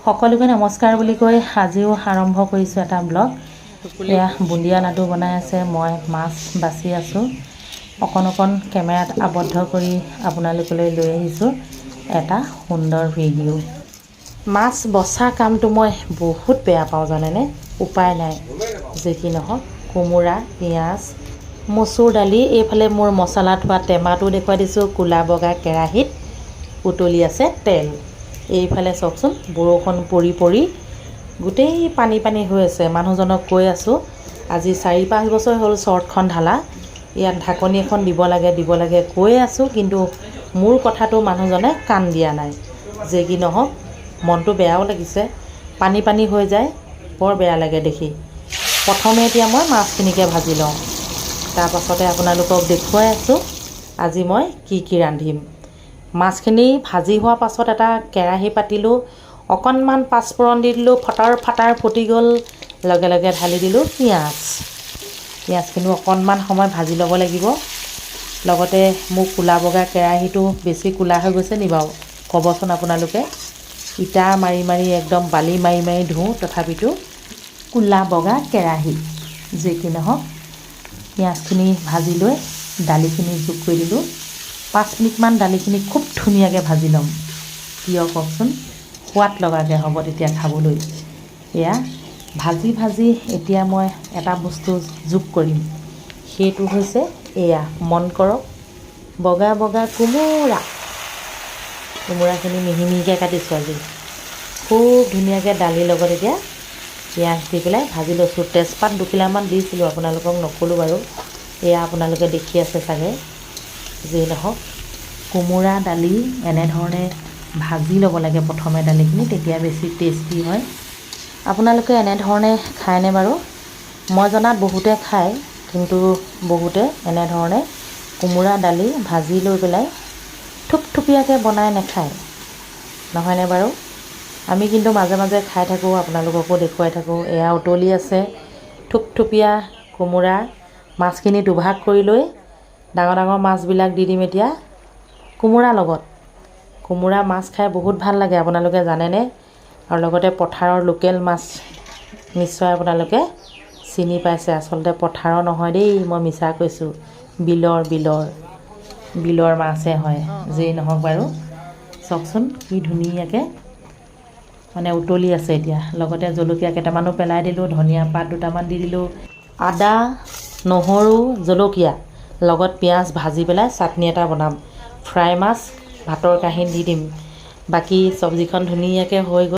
সকলোকে নমস্কাৰ বুলি কৈ আজিও আৰম্ভ কৰিছোঁ এটা ব্লগ। এয়া বুন্দিয়া লাডু বনাই আছে, মই মাছ বাছি আছোঁ। অকণ কেমেৰাত আবদ্ধ কৰি আপোনালোকলৈ লৈ আহিছোঁ এটা সুন্দৰ ভিডিঅ'। মাছ বচা কামটো মই বহুত বেয়া পাওঁ জানেনে, উপায় নাই। যি কি নহওক, কোমোৰা, পিঁয়াজ, মচুৰ দালি, এইফালে মোৰ মছলা থোৱা টেমাটো দেখুৱাই দিছোঁ। ক'লা বগা কেৰাহীত উতলি আছে তেল। এইফালে চাওকচোন, বৰষুণ পৰি পৰি গোটেই পানী পানী হৈ আছে। মানুহজনক কৈ আছোঁ, আজি 4-5 বছৰ হ'ল চৰ্টখন ঢালা, ইয়াত ঢাকনি এখন দিব লাগে কৈ আছোঁ, কিন্তু মোৰ কথাটো মানুহজনে কাণ দিয়া নাই। যে কি নহওক, মনটো বেয়াও লাগিছে, পানী পানী হৈ যায়, বৰ বেয়া লাগে দেখি। প্ৰথমে এতিয়া মই মাছখিনিকে ভাজি লওঁ, তাৰপাছতে আপোনালোকক দেখুৱাই আছোঁ আজি মই কি ৰান্ধিম। মাছখিনি ভাজি হোৱাৰ পাছত এটা কেৰাহী পাতিলোঁ, অকণমান পাঁচফোৰণ দি দিলোঁ, ফটাৰ ফুটি গ'ল, লগে লগে ঢালি দিলোঁ পিঁয়াজখিনি অকণমান সময় ভাজি ল'ব লাগিব। লগতে মোৰ ক'লা বগা কেৰাহীটো বেছি ক'লা হৈ গৈছে নি বাৰু ক'বচোন আপোনালোকে। ইটা মাৰি মাৰি একদম বালি মাৰি মাৰি ধুওঁ, তথাপিতো ক'লা বগা কেৰাহী। যি কি নহওক, পিঁয়াজখিনি ভাজি লৈ দালিখিনি যোগ কৰি দিলোঁ। 5 মিনিটমান দালিখিনি খুব ধুনীয়াকৈ ভাজি ল'ম। কিয় কওকচোন, সোৱাদ লগাকৈ হ'ব তেতিয়া খাবলৈ। এয়া ভাজি ভাজি এতিয়া মই এটা বস্তু যোগ কৰিম, সেইটো হৈছে এয়া, মন কৰক, বগা বগা কোমোৰাখিনি মিহি মিহিকৈ কাটিছোঁ আজি। খুব ধুনীয়াকৈ দালিৰ লগত এতিয়া পিঁয়াজ দি পেলাই ভাজি লৈছোঁ। তেজপাত 2 কিলামান দিছিলোঁ, আপোনালোকক নক'লোঁ বাৰু, এয়া আপোনালোকে দেখি আছে চাগে। যি নহওক, কোমোৰা দালি এনেধৰণে ভাজি ল'ব লাগে প্ৰথমে দালিখিনি, তেতিয়া বেছি টেষ্টি হয়। আপোনালোকে এনেধৰণে খায়নে বাৰু? মই জনাত বহুতে খায়, কিন্তু বহুতে এনেধৰণে কোমোৰা দালি ভাজি লৈ পেলাই থুপথুপীয়াকৈ বনাই নাখায়, নহয়নে বাৰু? আমি কিন্তু মাজে মাজে খাই থাকোঁ, আপোনালোককো দেখুৱাই থাকোঁ। এয়া উতলি আছে থুপথুপীয়া কোমোৰা। মাছখিনি দুভাগ কৰি লৈ ডাঙৰ ডাঙৰ মাছবিলাক দি দিম এতিয়া কোমোৰাৰ লগত। কোমোৰা মাছ খাই বহুত ভাল লাগে, আপোনালোকে জানেনে? আৰু লগতে পথাৰৰ লোকেল মাছ নিশ্চয় আপোনালোকে চিনি পাইছে। আচলতে পথাৰৰ নহয় দেই, মই মিছা কৈছোঁ, বিলৰ মাছহে হয়। যি নহওক বাৰু, চাওকচোন কি ধুনীয়াকৈ মানে উতলি আছে এতিয়া। লগতে জলকীয়া কেইটামানো পেলাই দিলোঁ, ধনিয়া পাত 2টামান দি দিলোঁ, আদা, নহৰু, জলকীয়া লগত পিঁয়াজ ভাজি পেলাই চাটনি এটা বনাম। ফ্ৰাই মাছ ভাতৰ কাঁহীত দি দিম। বাকী চব্জিখন ধুনীয়াকৈ হৈ গ'ল।